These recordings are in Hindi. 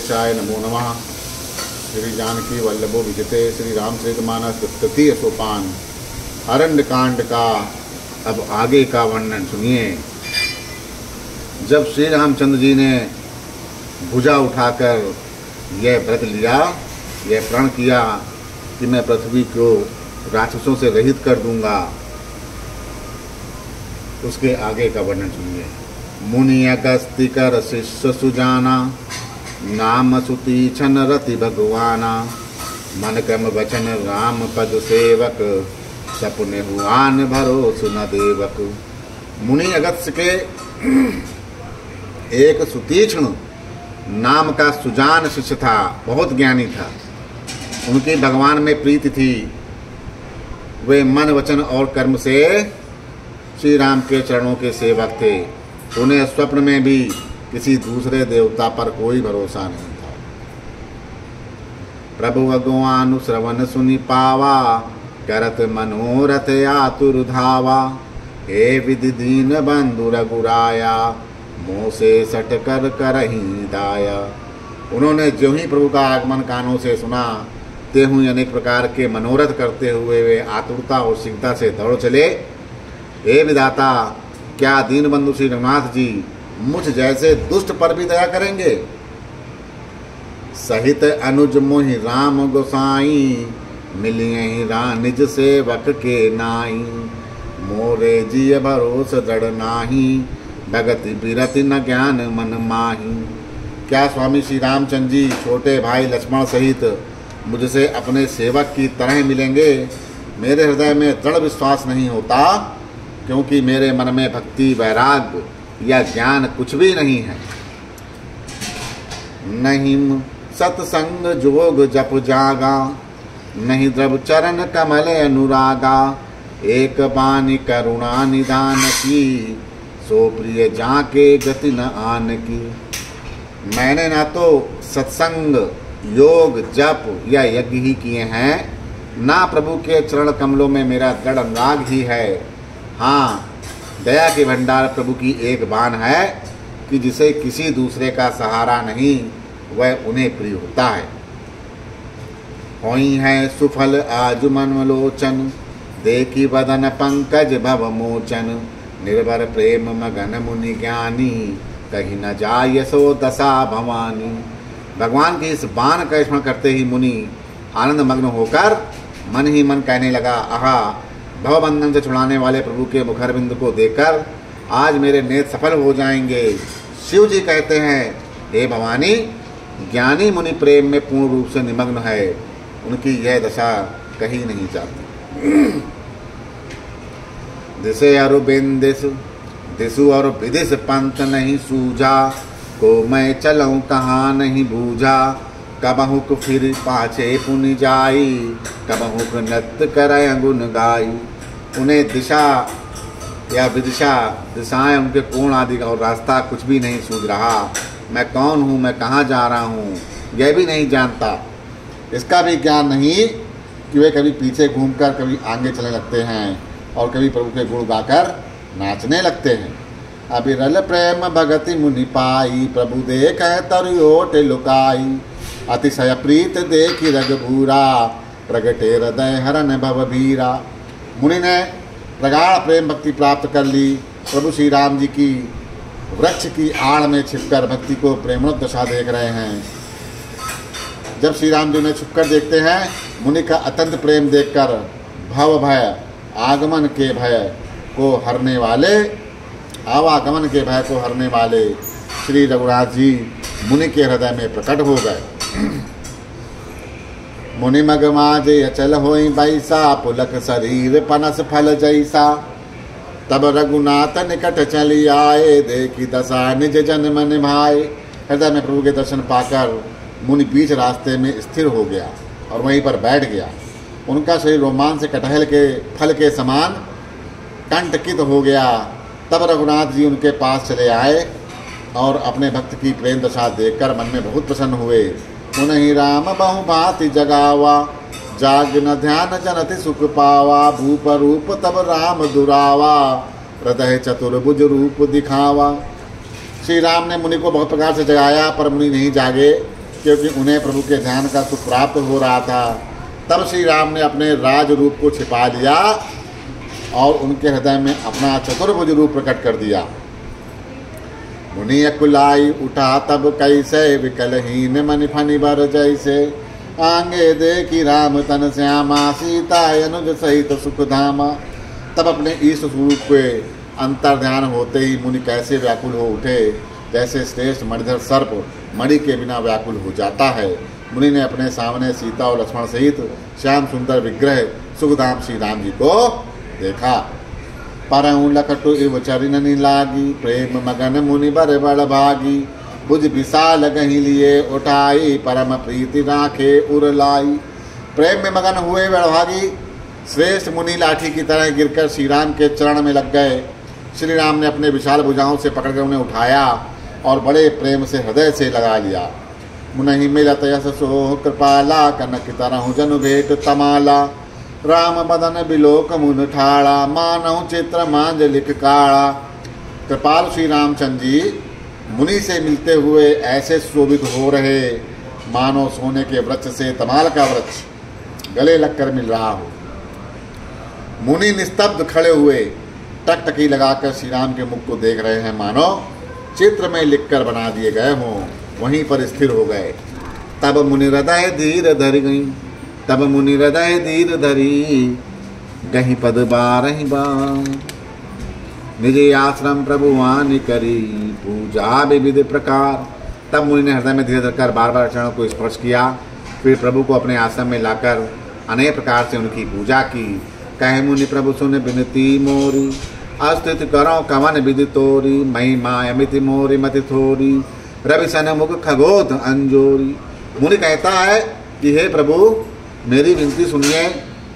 गणेशाय नमो नमः। श्री जानकी वल्लभो विजते श्री रामचरितमानस तृतीय सोपान अरण्य कांड का अब आगे का वर्णन सुनिए। जब श्री रामचंद्र जी ने भुजा उठाकर यह व्रत लिया, यह प्रण किया कि मैं पृथ्वी को राक्षसों से रहित कर दूंगा, उसके आगे का वर्णन सुनिए। मुनि अगस्तिकर शिष्य सुजाना नाम सुतीक्षण रति भगवाना मन क्रम वचन राम पद सेवक सपने हुआन भरोस न देवक। मुनि अगस्त्य के एक सुतीक्षण नाम का सुजान शिष्य था, बहुत ज्ञानी था। उनकी भगवान में प्रीति थी। वे मन वचन और कर्म से श्री राम के चरणों के सेवक थे। उन्हें स्वप्न में भी किसी दूसरे देवता पर कोई भरोसा नहीं था। प्रभु भगवानुश्रवण सुनि पावा करत मनोरथ आतुर धावा। हे विधि दीन बंधु रघुराया मोह से सट कर करही दाया। उन्होंने जो ही प्रभु का आगमन कानों से सुना, ते हुए अनेक प्रकार के मनोरथ करते हुए वे आतुरता और शीघ्रता से दौड़ चले। हे विधाता, क्या दीन बंधु श्री रघुनाथ जी मुझ जैसे दुष्ट पर भी दया करेंगे। सहित अनुज मोहि राम गोसाई मिलियहि निज सेवक के नाई। मोरे जिय भरोस दृढ़ नाही भगति बिरति न ज्ञान मन माही। क्या स्वामी श्री रामचंद्र जी छोटे भाई लक्ष्मण सहित मुझसे अपने सेवक की तरह मिलेंगे। मेरे हृदय में दृढ़ विश्वास नहीं होता, क्योंकि मेरे मन में भक्ति वैराग्य या ज्ञान कुछ भी नहीं है। नहीं सत्संग जोग जप जागा नहीं द्रव चरण कमल अनुरागा। एक बानी करुणा निदान की सो प्रिय जाके गति न आन की। मैंने ना तो सत्संग योग जप या यज्ञ ही किए हैं, ना प्रभु के चरण कमलों में मेरा दृढ़ अनुराग ही है। हाँ, दया के भंडार प्रभु की एक बान है कि जिसे किसी दूसरे का सहारा नहीं, वह उन्हें प्रिय होता है। होई है सुफल आज मनलोचन देखी बदन पंकज भव मोचन। निर्भर प्रेम मगन मुनि ज्ञानी कहीं न जाय सो दशा भवानी। भगवान की इस बाण का स्मरण करते ही मुनि आनंद मग्न होकर मन ही मन कहने लगा, आहा, भवबंधन से छुड़ाने वाले प्रभु के मुखरबिंद को देखकर आज मेरे नेत्र सफल हो जाएंगे। शिव जी कहते हैं, हे भवानी, ज्ञानी मुनि प्रेम में पूर्ण रूप से निमग्न है, उनकी यह दशा कहीं नहीं जाती। दिसे अरुबिंदिस दिसु और विदिस पंथ नहीं सूझा। को मैं चलऊँ कहाँ नहीं बूझा। कबहुक फिर पाछे पुनि जाई कबहुक नृत्य करय गुण गाई। उन्हें दिशा या विदिशा, दिशाएं, उनके कोण आदि का और रास्ता कुछ भी नहीं सूझ रहा। मैं कौन हूँ, मैं कहाँ जा रहा हूँ, यह भी नहीं जानता। इसका भी ज्ञान नहीं कि वे कभी पीछे घूमकर कभी आगे चलने लगते हैं और कभी प्रभु के गुण गाकर नाचने लगते हैं। अविरल प्रेम भगति मुनि पाई प्रभु देख तरुओट लुकाई। अतिशय प्रीत देखी रघुबूरा प्रगटे हृदय हरन भवभीरा। मुनि ने प्रगाढ़ प्रेम भक्ति प्राप्त कर ली। प्रभु श्री राम जी की वृक्ष की आड़ में छिपकर भक्ति को प्रेमोत दशा देख रहे हैं। जब श्री राम जी उन्हें छुपकर देखते हैं, मुनि का अत्यंत प्रेम देखकर भव भय आगमन के भय को हरने वाले, आवागमन के भय को हरने वाले श्री रघुनाथ जी मुनि के हृदय में प्रकट हो गए। मुनि मग माजे अचल होई बैसा पुलक शरीर पनस फल जैसा। तब रघुनाथ निकट चली आए देखी दशा निज जन मन भाए। हृदय में प्रभु के दर्शन पाकर मुनि बीच रास्ते में स्थिर हो गया और वहीं पर बैठ गया। उनका शरीर रोमांच से कटहल के फल के समान कंटकित हो गया। तब रघुनाथ जी उनके पास चले आए और अपने भक्त की प्रेम दशा देखकर मन में बहुत प्रसन्न हुए। उन्हीं राम बहु भांति जगावा जाग न ध्यान जनति सुख पावा। भूप रूप तब राम दुरावा हृदय चतुर्भुज रूप दिखावा। श्री राम ने मुनि को बहुत प्रकार से जगाया, पर मुनि नहीं जागे। क्योंकि उन्हें प्रभु के ध्यान का सुख प्राप्त हो रहा था। तब श्री राम ने अपने राज रूप को छिपा लिया और उनके हृदय में अपना चतुर्भुज रूप प्रकट कर दिया। मुनि अकुलाई उठा तब कैसे, विकलहीन मन फनि बर जैसे, आंगे देखी राम तन श्यामा, सीता अनुज सहित सुख धामा। तब अपने ईश स्वरूप के अंतर ध्यान होते ही मुनि कैसे व्याकुल हो उठे, जैसे श्रेष्ठ मणिधर सर्प मणि के बिना व्याकुल हो जाता है। मुनि ने अपने सामने सीता और लक्ष्मण सहित श्याम सुंदर विग्रह सुखधाम श्री राम जी को देखा। परऊँ लखटु इव चरिननि लागी, प्रेम मगन मुनि बर बड़ भागी, बुझ विशाल गही लिए उठाई, परम प्रीति राखे उर लाई। प्रेम में मगन हुए बड़भागी श्रेष्ठ मुनि लाठी की तरह गिरकर श्री राम के चरण में लग गए। श्री राम ने अपने विशाल भुजाओं से पकड़कर उन्हें उठाया और बड़े प्रेम से हृदय से लगा लिया। मुनहि मिलत यस सोह कृपाला, कनक तरहु जनु भेट तमाला, राम बदन बिलोक मुन ठाड़ा, मानव चित्र मांज लिख काड़ा। कृपाल श्री रामचंद्र जी मुनि से मिलते हुए ऐसे शोभित हो रहे मानो सोने के वृक्ष से तमाल का वृक्ष गले लगकर मिल रहा हो। मुनि निस्तब्ध खड़े हुए टकटकी लगाकर श्री राम के मुख को देख रहे हैं, मानो चित्र में लिखकर बना दिए गए हों। वहीं पर स्थिर हो गए। तब मुनि हृदय धीर धरि गई, तब मुनि हृदय धीर धरी, गही पद बारहि बार, निज आश्रम प्रभु वानि करी, पूजा विविध प्रकार। तब मुनि ने हृदय में धीरे धरकर बार बार चरणों को स्पर्श किया, फिर प्रभु को अपने आश्रम में लाकर अनेक प्रकार से उनकी पूजा की। कहे मुनि प्रभु सुन विनती मोरी, अस्तित करो कवन विधि तोरी, महिमा अमिति मोरी मति थोरी, रवि सन मुख खगोत अंजोरी। मुनि कहता है कि हे प्रभु मेरी विनती सुनिए,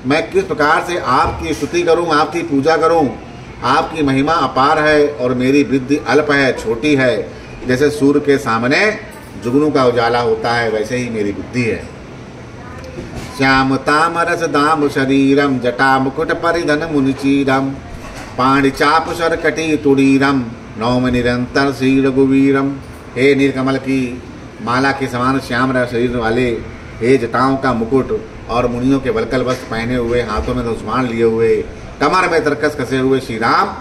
मैं किस प्रकार से आपकी स्तुति करूं, आपकी पूजा करूं। आपकी महिमा अपार है और मेरी वृद्धि अल्प है, छोटी है। जैसे सूर्य के सामने जुगनू का उजाला होता है, वैसे ही मेरी बुद्धि है। श्याम ताम रस दाम शरीरम, जटा मुकुट परिधन मुनिचीरम, पाणि चाप सर कटी तुड़ीरम, नौम निरंतर श्री रघुवीरम। हे नीलकमल की माला के समान श्याम रस शरीर वाले, हे जटाओं का मुकुट और मुनियों के वलकल वस्त्र पहने हुए, हाथों में धनुष्बाण लिए हुए, कमर में तरकस कसे हुए श्री राम,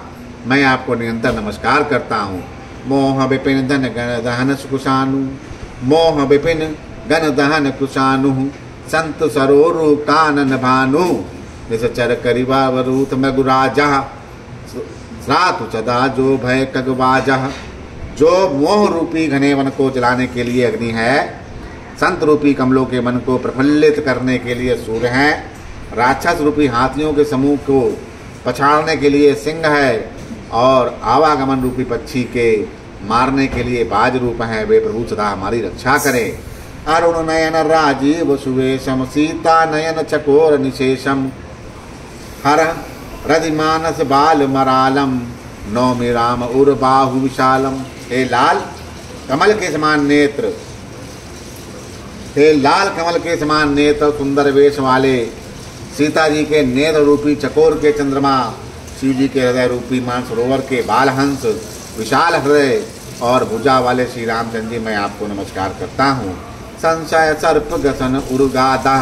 मैं आपको निरंतर नमस्कार करता हूँ। मोह विपिन धन गण दहन कुशानु, मोह विपिन गण दहन कुशानु, संत सरोरु कानन भानु, निश्चर करिवा वरूथ मगुराजा, रातु सदा जो भय कगवाजा। जो मोह रूपी घने वन को जलाने के लिए अग्नि है, संत रूपी कमलों के मन को प्रफुल्लित करने के लिए सूर्य है, राक्षस रूपी हाथियों के समूह को पछाड़ने के लिए सिंह है, और आवागमन रूपी पक्षी के मारने के लिए बाज रूप है। वे प्रभु सदा हमारी रक्षा करें। अरुण नयन राजीव सुवेशम, सीता नयन चकोर निशेषम, हर हृदि मानस बाल मरालम, नौमि राम उर बाहु विशालम। हे लाल कमल के समान नेत्र, हे लाल कमल के समान नेत्र सुंदर वेश वाले सीता जी के नेत्र रूपी चकोर के चंद्रमा, शिव जी के हृदय रूपी मानसरोवर के बालहंस, विशाल हृदय और भुजा वाले श्री रामचंद्र जी, मैं आपको नमस्कार करता हूँ। संशय सर्प गसन उर्गादा,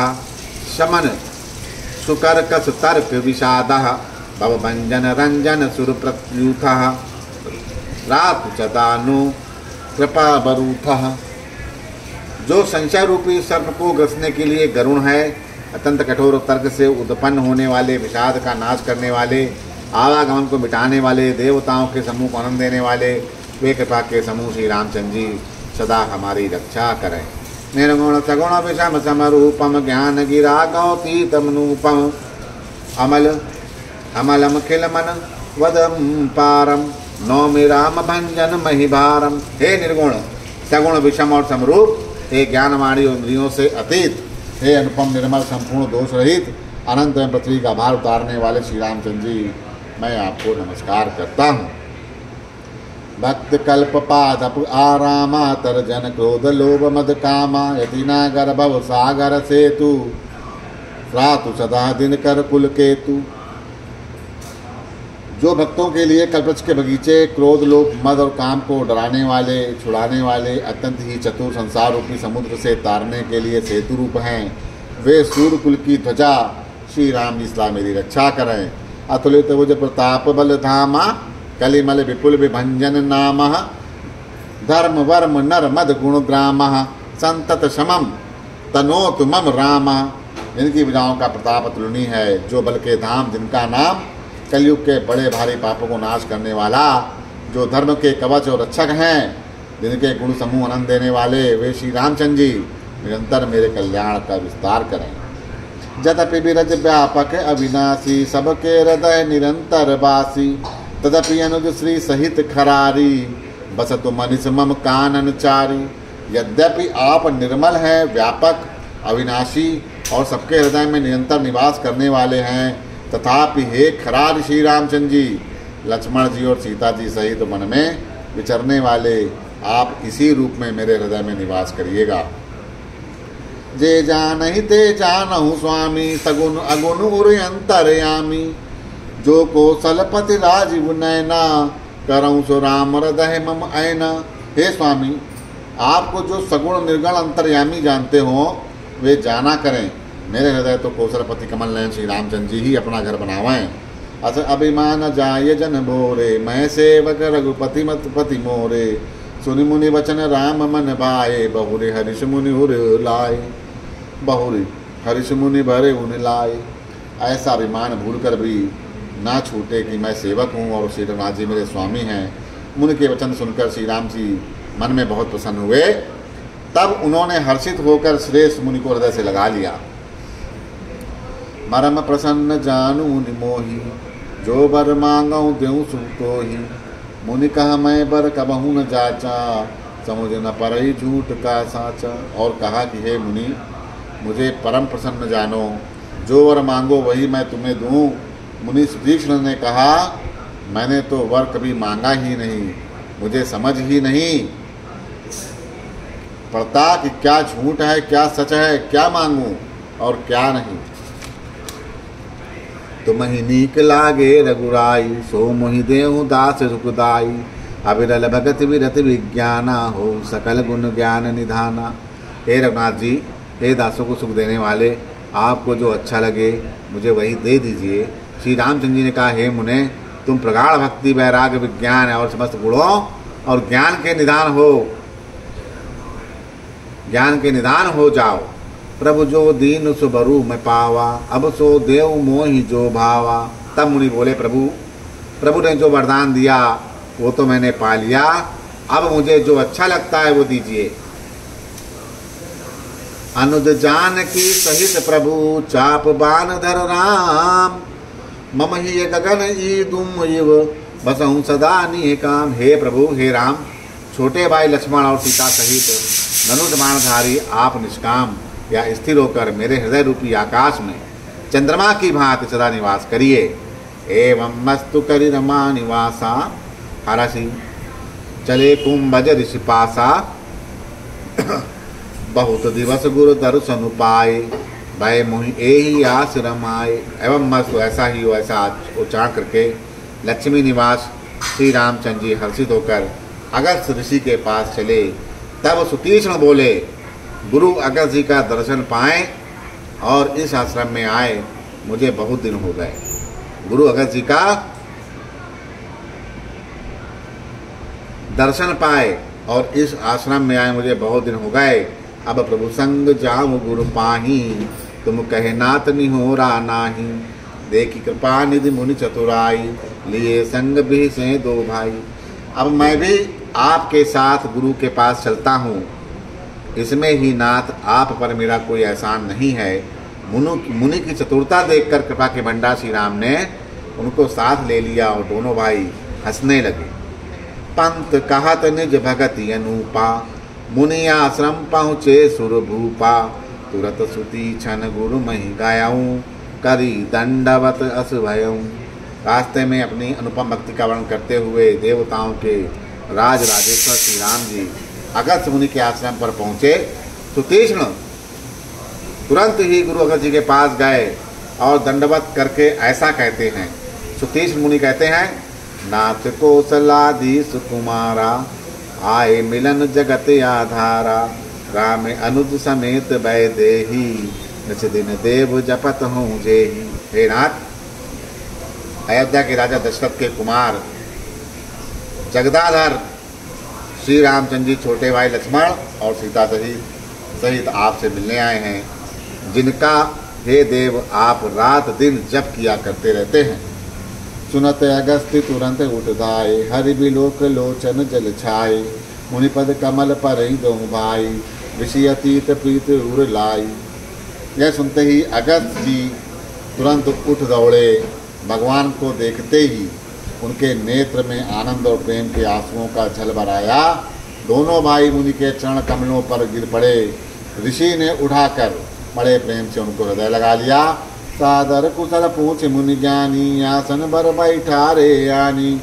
शमन सुकर्कस तर्क विषादा, भवभंजन रंजन सुर प्रत्युथ, रात चदानु कृपा बरूथ। जो संशय रूपी सर्प को ग्रसने के लिए गरुण है, अत्यंत कठोर तर्क से उत्पन्न होने वाले विषाद का नाश करने वाले, आवागमन को मिटाने वाले, देवताओं के समूह को आनंद देने वाले, वे कृपा के समूह श्री रामचंद्र जी सदा हमारी रक्षा करें। निर्गुण सगुण विषम समरूपम, ज्ञान गिरा गौतीतम नूपम, अमल अमलम खिल मन वदम पारम, नौमि राम भंजन महिभारम। हे निर्गुण सगुण विषम और समरूप, हे ज्ञानवाणी और इंद्रियों से अतीत, हे अनुपम निर्मल संपूर्ण दोष रहित, अनंत में पृथ्वी का भार उतारने वाले श्री रामचंद्र जी, मैं आपको नमस्कार करता हूँ। भक्त कल्प पादप आरामा, तर्जन क्रोध लोभ मद कामा, यति नागर भव सागर सेतु, रातु सदा दिन कर कुल केतु। जो भक्तों के लिए कल्पवृक्ष के बगीचे, क्रोध, लोभ, मद और काम को डराने वाले, छुड़ाने वाले, अत्यंत ही चतुर, संसार रूपी समुद्र से तारने के लिए सेतु रूप हैं, वे सूर्य कुल की ध्वजा श्री राम जी सदा मेरी रक्षा करें। अतुलित भुज प्रताप बल धामा, कलिमल विपुल विभंजन नाम, धर्म वर्म नर मद गुण ग्राम, संतत समम तनोत मम राम। जिनकी भुजाओं का प्रताप अतुलनीय है, जो बल के धाम, जिनका नाम कलयुग के बड़े भारी पापों को नाश करने वाला, जो धर्म के कवच और रक्षक हैं, जिनके गुण समूह आनंद देने वाले, वे श्री रामचंद्र जी निरंतर मेरे कल्याण का विस्तार करें। जदपि विरज व्यापक अविनाशी, सबके हृदय निरंतर वासी, तदपि अनुज श्री सहित खरारी, बसतु मनिष मम काननचारी। यद्यपि आप निर्मल हैं, व्यापक, अविनाशी और सबके हृदय में निरंतर निवास करने वाले हैं, तथापि हे खरार श्री रामचंद्र जी, लक्ष्मण जी और सीता जी सहित मन में विचरने वाले, आप इसी रूप में मेरे हृदय में निवास करिएगा। जे जानहि ते जानहु स्वामी, सगुन अगुन उर अंतरयामी, जो कौशलपति राजीव नैना, करऊँ सो राम हृदय मम ऐना। हे स्वामी, आपको जो सगुण निर्गुण अंतर्यामी जानते हो वे जाना करें। मेरे हृदय तो कौशलपति कमल नयन श्री रामचंद्र जी ही अपना घर बनावें। अस अभिमान जाय जन भोरे, मैं सेवक रघुपति मत पति मोरे, सुनि मुनि वचन राम मन भाए, बहुरे हरिष मुनि उर लाए, बहुरी हरिष मुनि भरे उन लाए। ऐसा अभिमान भूलकर भी ना छूटे कि मैं सेवक हूँ और श्री रघुनाथ जी मेरे स्वामी हैं। मुनि के वचन सुनकर श्री राम जी मन में बहुत प्रसन्न हुए। तब उन्होंने हर्षित होकर श्रेष्ठ मुनि को हृदय से लगा लिया। मरम प्रसन्न जानू निमोही, जो बर मांगऊँ देऊँ सुतो ही, मुनि कहा मैं बर कबहू न जाचा, समुझ न परई झूठ का साचा। और कहा कि हे मुनि, मुझे परम प्रसन्न जानो, जो वर मांगो वही मैं तुम्हें दूँ। मुनि सुतीक्ष्ण ने कहा, मैंने तो वर कभी मांगा ही नहीं, मुझे समझ ही नहीं पड़ता कि क्या झूठ है, क्या सच है, क्या मांगूं और क्या नहीं। तुम ही नीक लागे रघुराई, सो मोहि देहु दास सुखदाई, अविरल भगत विरत विज्ञाना, हो सकल गुण ज्ञान निधाना। हे रघुनाथ जी, हे दासों को सुख देने वाले, आपको जो अच्छा लगे मुझे वही दे दीजिए। श्री रामचंद्र जी ने कहा, हे मुने, तुम प्रगाढ़ भक्ति, वैराग्य, विज्ञान और समस्त गुणों और ज्ञान के निधान हो जाओ। प्रभु जो दीन सुबरु मैं पावा, अब सो देव मोहि जो भावा। तब मुनि बोले, प्रभु ने जो वरदान दिया वो तो मैंने पा लिया, अब मुझे जो अच्छा लगता है वो दीजिए। अनुज जान की सहित प्रभु, चाप बान धर राम, मम ही गगन ई दुम इव, बसहूँ सदा निह काम। हे प्रभु, हे राम, छोटे भाई लक्ष्मण और सीता सहित धनुष बाणधारी आप निष्काम या स्थिर होकर मेरे हृदय रूपी आकाश में चंद्रमा की भांति सदा निवास करिए। एवं मस्तु करि रमा निवासा, हरसि चले कुंभज ऋषि पासा, बहुत दिवस गुरु दर्शन पाए, भय मोहि एहि आश्रम आए। एवं मस्त ऐसा ही हो, ऐसा उच्चारण करके लक्ष्मी निवास श्री रामचंद्र जी हर्षित होकर अगस्त्य ऋषि के पास चले। तब सुतीक्ष्ण बोले, गुरु अगस्त्य जी का दर्शन पाएं और इस आश्रम में आए, मुझे बहुत दिन हो गए। गुरु अगस्त्य जी का दर्शन पाए और इस आश्रम में आए, मुझे बहुत दिन हो गए। अब प्रभु संग जाऊं गुरु पाही, तुम कहे नाथ निहोरा नाही, देखी कृपा निधि मुनि चतुराई, लिए संग भी से दो भाई। अब मैं भी आपके साथ गुरु के पास चलता हूँ, इसमें ही नाथ आप पर मेरा कोई एहसान नहीं है। मुनि की चतुरता देखकर कृपा के भंडार श्री राम ने उनको साथ ले लिया और दोनों भाई हंसने लगे। पंत कहत निज भगति अनूपा, मुनि आश्रम पहुँचे सुर भूपा, तुरत सुती छन गुरु मही गायाऊँ, करी दंडवत अस भयऊँ। रास्ते में अपनी अनुपम भक्ति का वर्णन करते हुए देवताओं के राज राजेश्वर श्री राम जी अगस्त्य मुनि के आश्रम पर पहुँचे। सुतीक्ष्ण तुरंत ही गुरु अगस्त्य जी के पास गए और दंडवत करके ऐसा कहते हैं, सुतीश मुनि कहते हैं, नाथ कौशलादि सुकुमारा, आए मिलन जगत आधारा, राम अनुज समेत वैदेही, निच दिन देव जपत हूँ जेही। हे नाथ, अयोध्या के राजा दशरथ के कुमार जगदाधर श्री रामचंद्र जी छोटे भाई लक्ष्मण और सीता सहित आपसे मिलने आए हैं, जिनका हे देव आप रात दिन जप किया करते रहते हैं। सुनत अगस्त्य तुरंत उठ धाये, हरि बिलोक लोचन जल छाए, मुनिपद कमल पर ही दो भाई, ऋषि अतीत प्रीत उर लाई। यह सुनते ही अगस्त जी तुरंत उठ दौड़े। भगवान को देखते ही उनके नेत्र में आनंद और प्रेम के आंसुओं का झलबर आया। दोनों भाई मुनि के चरण कमलों पर गिर पड़े। ऋषि ने उठाकर बड़े प्रेम से उनको हृदय लगा लिया। सादर कुशल पूछ मुनि ज्ञानी, आसन बर बैठा रे आनी,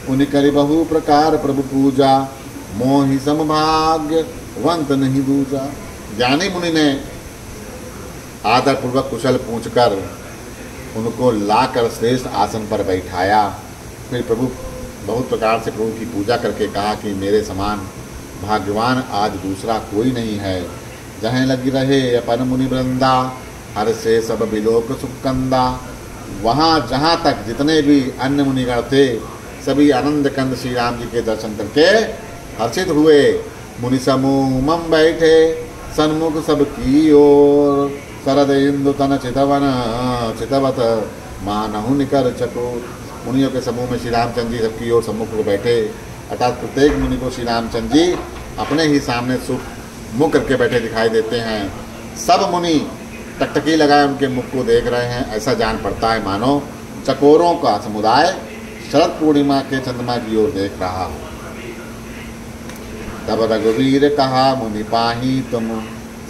मुनि करि बहु प्रकार प्रभु पूजा, मोहि समभाग्य वंत नहीं दूजा। ज्ञानी मुनि ने आदर पूर्वक कुशल पूछकर उनको लाकर श्रेष्ठ आसन पर बैठाया। फिर प्रभु बहुत प्रकार से प्रभु की पूजा करके कहा कि मेरे समान भाग्यवान आज दूसरा कोई नहीं है। जहाँ लगी रहे अपन मुनि वृंदा, हर से सब बिलोक सुकंदा। वहाँ जहाँ तक जितने भी अन्य मुनिगण थे सभी आनंद कंद श्री राम जी के दर्शन करके हर्षित हुए। मुनि समूह मम बैठे सन्मुख सब की ओर, शरद इंदु तन चितवन चितवत मानहु निकर चकोर। मुनियों के समूह में श्री रामचंद्र जी सबकी ओर सम्मुख को बैठे, अर्थात प्रत्येक मुनि को श्री रामचंद्र जी अपने ही सामने मुख करके बैठे दिखाई देते हैं। सब मुनि टकटकी लगाए उनके मुख को देख रहे हैं। ऐसा जान पड़ता है मानो चकोरों का समुदाय शरद पूर्णिमा के चंद्रमा की ओर देख रहा हो। तब रघुवीर कहा मुनि पाही, तुम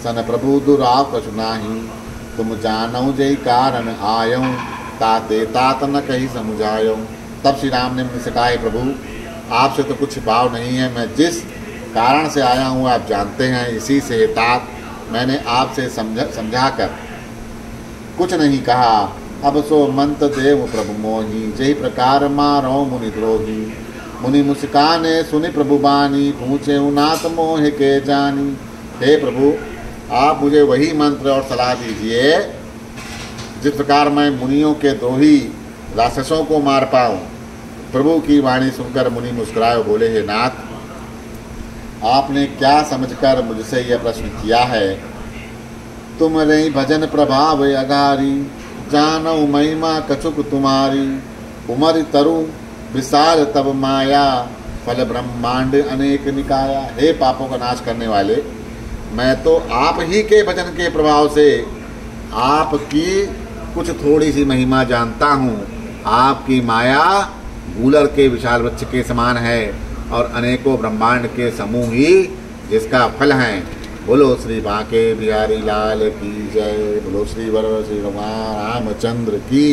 सन प्रभु दुराव कछु नाही, तुम जानऊ जय कारण आयो, ताते तात न कही समुझायो। तब श्री राम ने मुझसे कहा, हे प्रभु आपसे तो कुछ भाव नहीं है, मैं जिस कारण से आया हूँ आप जानते हैं, इसी से तात मैंने आपसे समझाकर कुछ नहीं कहा। अब सो मंत देव प्रभु मोही, जही प्रकार मारो मुनि द्रोही। मुनि मुस्काने सुनि प्रभु बानी, पूछे नाथ मोह के जानी। हे प्रभु आप मुझे वही मंत्र और सलाह दीजिए जिस प्रकार मैं मुनियों के द्रोही राक्षसों को मार पाऊँ। प्रभु की वाणी सुनकर मुनि मुस्कुराए बोले, हे नाथ आपने क्या समझकर मुझसे यह प्रश्न किया है। तुम रही भजन प्रभाव अगारी, जानौ महिमा कछुक तुम्हारी। उमर तरु विशाल तब माया, फल ब्रह्मांड अनेक निकाया। हे पापों का नाश करने वाले, मैं तो आप ही के भजन के प्रभाव से आपकी कुछ थोड़ी सी महिमा जानता हूँ। आपकी माया गूलर के विशाल वृक्ष के समान है और अनेकों ब्रह्मांड के समूह ही जिसका फल है। बोलो श्री बांके बिहारी लाल की जय। बोलो श्री वर श्री रामचंद्र की।